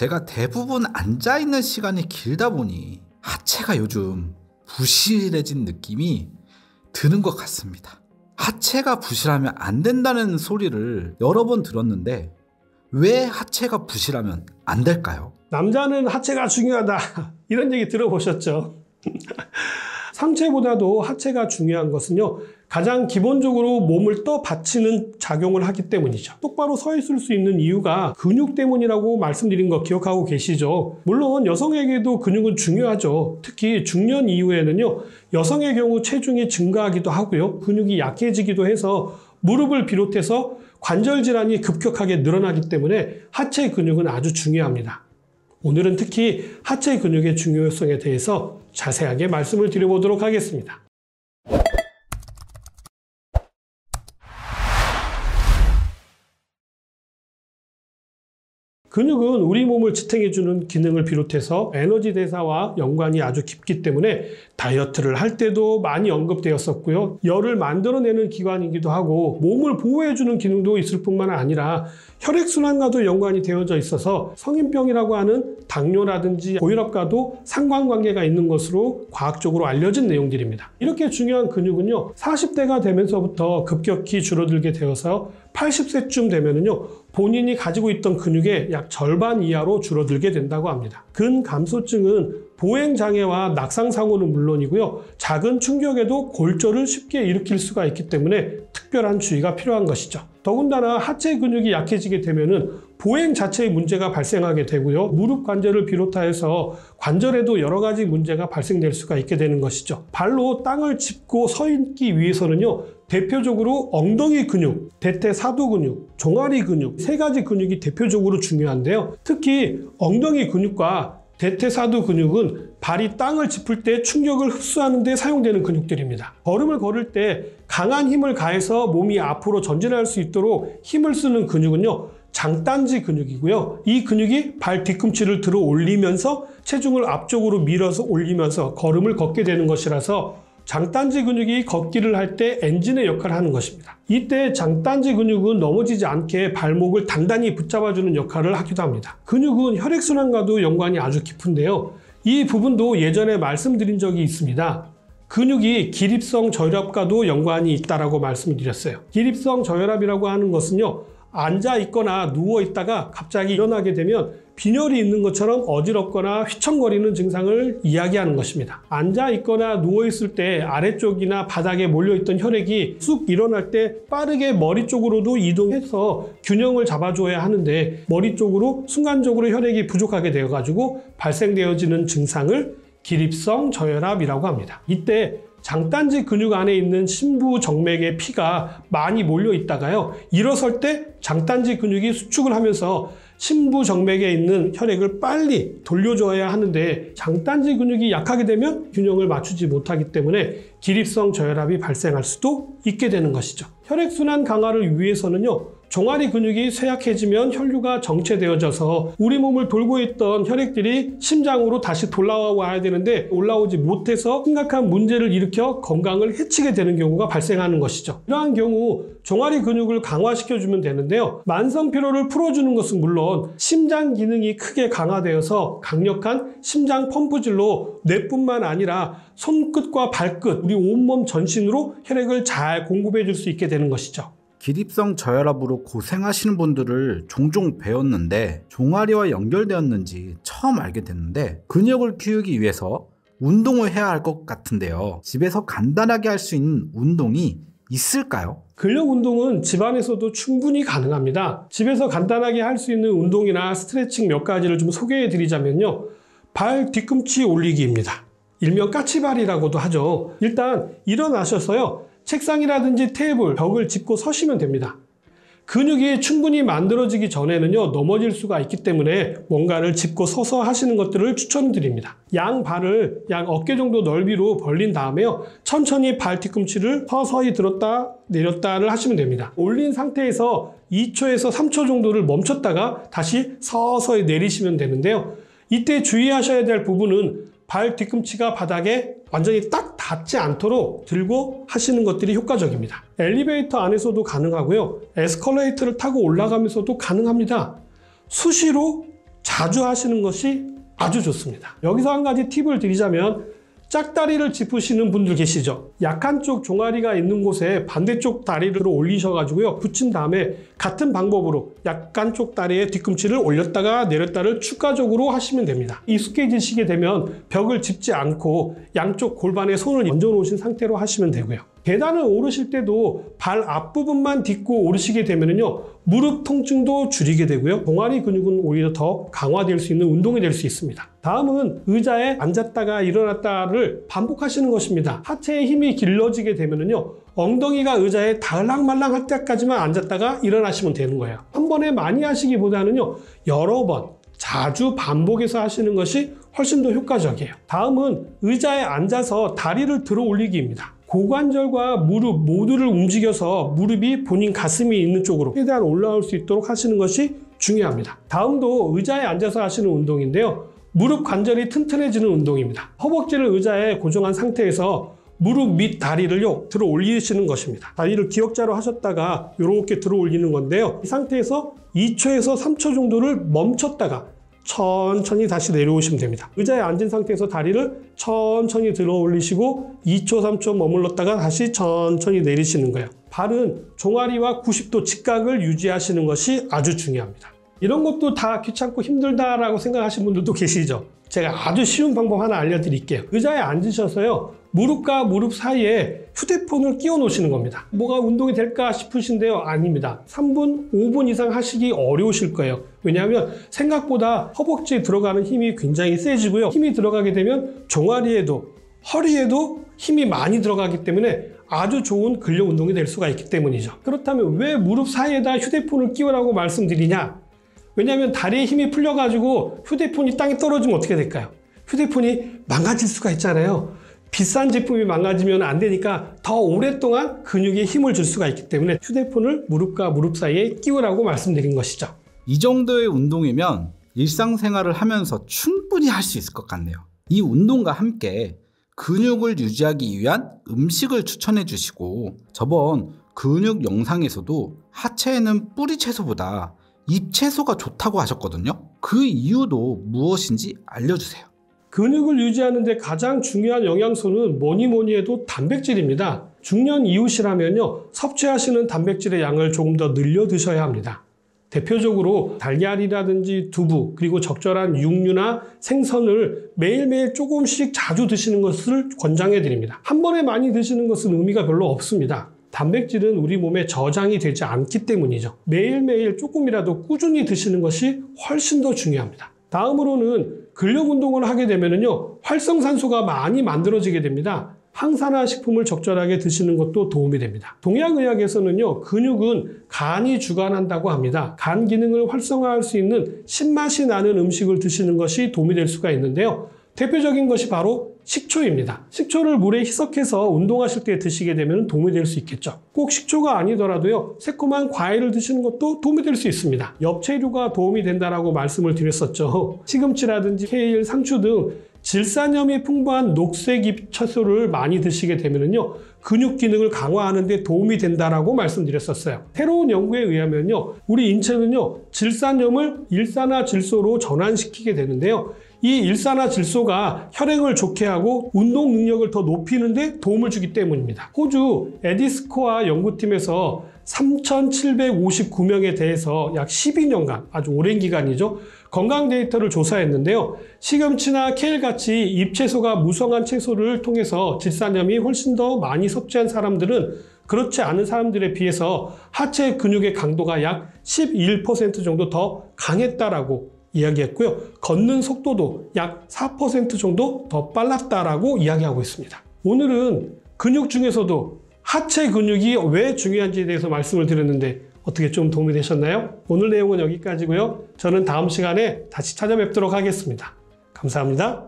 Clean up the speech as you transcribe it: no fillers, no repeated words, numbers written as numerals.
제가 대부분 앉아있는 시간이 길다 보니 하체가 요즘 부실해진 느낌이 드는 것 같습니다. 하체가 부실하면 안 된다는 소리를 여러 번 들었는데 왜 하체가 부실하면 안 될까요? 남자는 하체가 중요하다 이런 얘기 들어보셨죠? 상체보다도 하체가 중요한 것은요, 가장 기본적으로 몸을 받치는 작용을 하기 때문이죠. 똑바로 서 있을 수 있는 이유가 근육 때문이라고 말씀드린 거 기억하고 계시죠? 물론 여성에게도 근육은 중요하죠. 특히 중년 이후에는요, 여성의 경우 체중이 증가하기도 하고요, 근육이 약해지기도 해서 무릎을 비롯해서 관절 질환이 급격하게 늘어나기 때문에 하체 근육은 아주 중요합니다. 오늘은 특히 하체 근육의 중요성에 대해서 자세하게 말씀을 드려보도록 하겠습니다. 근육은 우리 몸을 지탱해주는 기능을 비롯해서 에너지 대사와 연관이 아주 깊기 때문에 다이어트를 할 때도 많이 언급되었었고요. 열을 만들어내는 기관이기도 하고 몸을 보호해주는 기능도 있을 뿐만 아니라 혈액순환과도 연관이 되어져 있어서 성인병이라고 하는 당뇨라든지 고혈압과도 상관관계가 있는 것으로 과학적으로 알려진 내용들입니다. 이렇게 중요한 근육은요, 40대가 되면서부터 급격히 줄어들게 되어서 80세쯤 되면은요, 본인이 가지고 있던 근육의 약 절반 이하로 줄어들게 된다고 합니다. 근감소증은 보행장애와 낙상사고는 물론이고요, 작은 충격에도 골절을 쉽게 일으킬 수가 있기 때문에 특별한 주의가 필요한 것이죠. 더군다나 하체 근육이 약해지게 되면은 보행 자체에 문제가 발생하게 되고요, 무릎 관절을 비롯해서 관절에도 여러 가지 문제가 발생될 수가 있게 되는 것이죠. 발로 땅을 짚고 서 있기 위해서는요, 대표적으로 엉덩이 근육, 대퇴사두 근육, 종아리 근육, 세 가지 근육이 대표적으로 중요한데요. 특히 엉덩이 근육과 대퇴사두 근육은 발이 땅을 짚을 때 충격을 흡수하는 데 사용되는 근육들입니다. 걸음을 걸을 때 강한 힘을 가해서 몸이 앞으로 전진할 수 있도록 힘을 쓰는 근육은요, 장딴지 근육이고요. 이 근육이 발 뒤꿈치를 들어 올리면서 체중을 앞쪽으로 밀어서 올리면서 걸음을 걷게 되는 것이라서 장딴지 근육이 걷기를 할 때 엔진의 역할을 하는 것입니다. 이때 장딴지 근육은 넘어지지 않게 발목을 단단히 붙잡아주는 역할을 하기도 합니다. 근육은 혈액순환과도 연관이 아주 깊은데요, 이 부분도 예전에 말씀드린 적이 있습니다. 근육이 기립성 저혈압과도 연관이 있다고 말씀을 드렸어요. 기립성 저혈압이라고 하는 것은요, 앉아 있거나 누워 있다가 갑자기 일어나게 되면 빈혈이 있는 것처럼 어지럽거나 휘청거리는 증상을 이야기하는 것입니다. 앉아 있거나 누워 있을 때 아래쪽이나 바닥에 몰려있던 혈액이 쑥 일어날 때 빠르게 머리 쪽으로도 이동해서 균형을 잡아줘야 하는데 머리 쪽으로 순간적으로 혈액이 부족하게 되어가지고 발생되어지는 증상을 기립성 저혈압이라고 합니다. 이때 장딴지 근육 안에 있는 심부정맥에 피가 많이 몰려 있다가요, 일어설 때 장딴지 근육이 수축을 하면서 심부정맥에 있는 혈액을 빨리 돌려줘야 하는데 장딴지 근육이 약하게 되면 균형을 맞추지 못하기 때문에 기립성 저혈압이 발생할 수도 있게 되는 것이죠. 혈액순환 강화를 위해서는요, 종아리 근육이 쇠약해지면 혈류가 정체되어져서 우리 몸을 돌고 있던 혈액들이 심장으로 다시 올라와야 되는데 올라오지 못해서 심각한 문제를 일으켜 건강을 해치게 되는 경우가 발생하는 것이죠. 이러한 경우 종아리 근육을 강화시켜주면 되는데요, 만성 피로를 풀어주는 것은 물론 심장 기능이 크게 강화되어서 강력한 심장 펌프질로 뇌뿐만 아니라 손끝과 발끝, 우리 온몸 전신으로 혈액을 잘 공급해 줄 수 있게 되는 것이죠. 기립성 저혈압으로 고생하시는 분들을 종종 배웠는데 종아리와 연결되었는지 처음 알게 됐는데, 근육을 키우기 위해서 운동을 해야 할 것 같은데요, 집에서 간단하게 할 수 있는 운동이 있을까요? 근력 운동은 집안에서도 충분히 가능합니다. 집에서 간단하게 할 수 있는 운동이나 스트레칭 몇 가지를 좀 소개해 드리자면요, 발 뒤꿈치 올리기입니다. 일명 까치발이라고도 하죠. 일단 일어나셔서요, 책상이라든지 테이블, 벽을 짚고 서시면 됩니다. 근육이 충분히 만들어지기 전에는요, 넘어질 수가 있기 때문에 뭔가를 짚고 서서 하시는 것들을 추천드립니다. 양 발을 약 어깨 정도 넓이로 벌린 다음에요, 천천히 발 뒤꿈치를 서서히 들었다 내렸다를 하시면 됩니다. 올린 상태에서 2초에서 3초 정도를 멈췄다가 다시 서서히 내리시면 되는데요, 이때 주의하셔야 될 부분은 발 뒤꿈치가 바닥에 완전히 딱 닿지 않도록 들고 하시는 것들이 효과적입니다. 엘리베이터 안에서도 가능하고요, 에스컬레이터를 타고 올라가면서도 가능합니다. 수시로 자주 하시는 것이 아주 좋습니다. 여기서 한 가지 팁을 드리자면 짝다리를 짚으시는 분들 계시죠? 약한 쪽 종아리가 있는 곳에 반대쪽 다리를 올리셔가지고요. 붙인 다음에 같은 방법으로 약한 쪽 다리에 뒤꿈치를 올렸다가 내렸다를 추가적으로 하시면 됩니다. 익숙해지시게 되면 벽을 짚지 않고 양쪽 골반에 손을 얹어 놓으신 상태로 하시면 되고요. 계단을 오르실 때도 발 앞부분만 딛고 오르시게 되면요. 무릎 통증도 줄이게 되고요. 종아리 근육은 오히려 더 강화될 수 있는 운동이 될 수 있습니다. 다음은 의자에 앉았다가 일어났다를 반복하시는 것입니다. 하체의 힘이 길러지게 되면요. 엉덩이가 의자에 닿을랑말랑 할 때까지만 앉았다가 일어나시면 되는 거예요. 한 번에 많이 하시기보다는요. 여러 번 자주 반복해서 하시는 것이 훨씬 더 효과적이에요. 다음은 의자에 앉아서 다리를 들어 올리기입니다. 고관절과 무릎 모두를 움직여서 무릎이 본인 가슴이 있는 쪽으로 최대한 올라올 수 있도록 하시는 것이 중요합니다. 다음도 의자에 앉아서 하시는 운동인데요. 무릎 관절이 튼튼해지는 운동입니다. 허벅지를 의자에 고정한 상태에서 무릎 밑 다리를요 들어 올리시는 것입니다. 다리를 기역자로 하셨다가 이렇게 들어 올리는 건데요. 이 상태에서 2초에서 3초 정도를 멈췄다가 천천히 다시 내려오시면 됩니다. 의자에 앉은 상태에서 다리를 천천히 들어 올리시고 2초, 3초 머물렀다가 다시 천천히 내리시는 거예요. 발은 종아리와 90도 직각을 유지하시는 것이 아주 중요합니다. 이런 것도 다 귀찮고 힘들다라고 생각하시는 분들도 계시죠? 제가 아주 쉬운 방법 하나 알려드릴게요. 의자에 앉으셔서요. 무릎과 무릎 사이에 휴대폰을 끼워 놓으시는 겁니다. 뭐가 운동이 될까 싶으신데요. 아닙니다. 3분, 5분 이상 하시기 어려우실 거예요. 왜냐하면 생각보다 허벅지에 들어가는 힘이 굉장히 세지고요. 힘이 들어가게 되면 종아리에도 허리에도 힘이 많이 들어가기 때문에 아주 좋은 근력 운동이 될 수가 있기 때문이죠. 그렇다면 왜 무릎 사이에다 휴대폰을 끼우라고 말씀드리냐? 왜냐하면 다리에 힘이 풀려가지고 휴대폰이 땅에 떨어지면 어떻게 될까요? 휴대폰이 망가질 수가 있잖아요. 비싼 제품이 망가지면 안 되니까 더 오랫동안 근육에 힘을 줄 수가 있기 때문에 휴대폰을 무릎과 무릎 사이에 끼우라고 말씀드린 것이죠. 이 정도의 운동이면 일상생활을 하면서 충분히 할 수 있을 것 같네요. 이 운동과 함께 근육을 유지하기 위한 음식을 추천해 주시고 저번 근육 영상에서도 하체에는 뿌리 채소보다 잎 채소가 좋다고 하셨거든요. 그 이유도 무엇인지 알려주세요. 근육을 유지하는 데 가장 중요한 영양소는 뭐니 해도 단백질입니다. 중년 이후시라면요. 섭취하시는 단백질의 양을 조금 더 늘려 드셔야 합니다. 대표적으로 달걀이라든지 두부 그리고 적절한 육류나 생선을 매일매일 조금씩 자주 드시는 것을 권장해 드립니다. 한 번에 많이 드시는 것은 의미가 별로 없습니다. 단백질은 우리 몸에 저장이 되지 않기 때문이죠. 매일매일 조금이라도 꾸준히 드시는 것이 훨씬 더 중요합니다. 다음으로는 근력 운동을 하게 되면요, 활성산소가 많이 만들어지게 됩니다. 항산화 식품을 적절하게 드시는 것도 도움이 됩니다. 동양의학에서는요, 근육은 간이 주관한다고 합니다. 간 기능을 활성화할 수 있는 신맛이 나는 음식을 드시는 것이 도움이 될 수가 있는데요. 대표적인 것이 바로 식초입니다. 식초를 물에 희석해서 운동하실 때 드시게 되면 도움이 될 수 있겠죠. 꼭 식초가 아니더라도요, 새콤한 과일을 드시는 것도 도움이 될 수 있습니다. 엽채류가 도움이 된다라고 말씀을 드렸었죠. 시금치라든지 케일, 상추 등 질산염이 풍부한 녹색 잎 채소를 많이 드시게 되면요, 근육 기능을 강화하는 데 도움이 된다라고 말씀드렸었어요. 새로운 연구에 의하면요, 우리 인체는요, 질산염을 일산화질소로 전환시키게 되는데요. 이 일산화질소가 혈행을 좋게 하고 운동 능력을 더 높이는 데 도움을 주기 때문입니다. 호주 에디스코아 연구팀에서 3,759명에 대해서 약 12년간, 아주 오랜 기간이죠, 건강 데이터를 조사했는데요. 시금치나 케일같이 잎채소가 무성한 채소를 통해서 질산염이 훨씬 더 많이 섭취한 사람들은 그렇지 않은 사람들에 비해서 하체 근육의 강도가 약 11% 정도 더 강했다라고 이야기했고요. 걷는 속도도 약 4% 정도 더 빨랐다라고 이야기하고 있습니다. 오늘은 근육 중에서도 하체 근육이 왜 중요한지에 대해서 말씀을 드렸는데 어떻게 좀 도움이 되셨나요? 오늘 내용은 여기까지고요. 저는 다음 시간에 다시 찾아뵙도록 하겠습니다. 감사합니다.